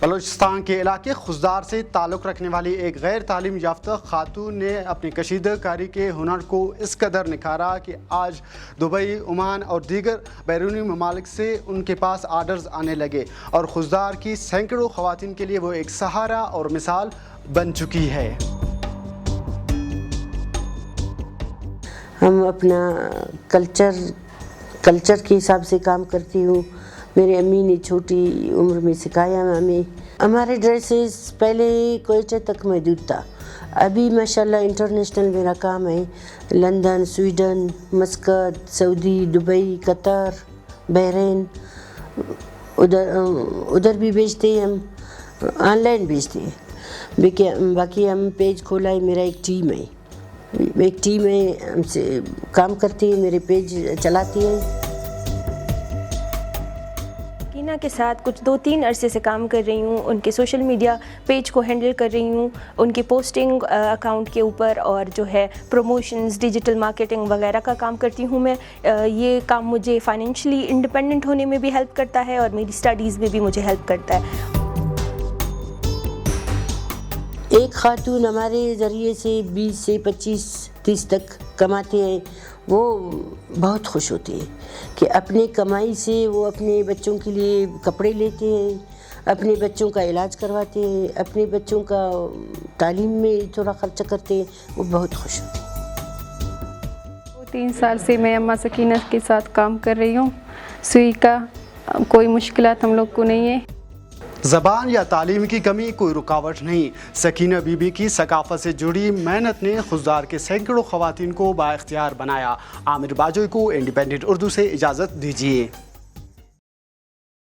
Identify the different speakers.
Speaker 1: بلوچستان کے علاقے خزدار سے تعلق رکھنے والی ایک غیر تعلیم یافتہ خاتون نے اپنی کشیدہ کاری کے ہنر کو اس قدر نکھارا کہ آج دبئی، عمان اور دیگر بیرونی ممالک سے ان کے پاس آرڈرز آنے لگے اور خزدار کی سینکڑوں خواتین کے لیے وہ ایک سہارا اور مثال بن چکی ہے۔
Speaker 2: ہم اپنا کلچر کے حساب سے کام کرتی ہوں۔ میرے امی نے چھوٹی عمر میں سکھایا ہمیں۔ ہمارے ڈریسز پہلے کوئٹہ تک محدود تھا، ابھی ماشاءاللہ انٹرنیشنل میرا کام ہے۔ لندن، سویڈن، مسقط، سعودی، دبئی، قطر، بحرین، ادھر بھی بیچتے ہیں، ہم آن لائن بیچتے ہیں۔ باقی ہم پیج کھولا ہے، میرا ایک ٹیم ہے ہم سے کام کرتی ہے، میرے پیج چلاتی ہے۔
Speaker 3: سکینہ کے ساتھ کچھ 2-3 عرصے سے کام کر رہی ہوں، ان کے سوشل میڈیا پیج کو ہینڈل کر رہی ہوں، ان کے پوسٹنگ اکاؤنٹ کے اوپر اور جو ہے پروموشنز، ڈیجیٹل مارکیٹنگ وغیرہ کا کام کرتی ہوں میں۔ یہ کام مجھے فائنینشلی انڈیپینڈنٹ ہونے میں بھی ہیلپ کرتا ہے اور میری اسٹڈیز میں بھی مجھے ہیلپ کرتا ہے۔
Speaker 2: ایک خاتون ہمارے ذریعے سے 20 سے 25-30 تک کماتے ہیں، وہ بہت خوش ہوتے ہیں کہ اپنے کمائی سے وہ اپنے بچوں کے لیے کپڑے لیتے ہیں، اپنے بچوں کا علاج کرواتے ہیں، اپنے بچوں کا تعلیم میں تھوڑا خرچہ کرتے ہیں، وہ بہت خوش ہوتے ہیں۔
Speaker 4: 3 سال سے میں اماں سکینہ کے ساتھ کام کر رہی ہوں۔ سوئی کا کوئی مشکلات ہم لوگ کو نہیں ہے۔
Speaker 1: زبان یا تعلیم کی کمی کوئی رکاوٹ نہیں، سکینہ بی بی کی ثقافت سے جڑی محنت نے خزدار کے سینکڑوں خواتین کو بااختیار بنایا۔ عامر باجوئی کو انڈیپینڈنٹ اردو سے اجازت دیجیے۔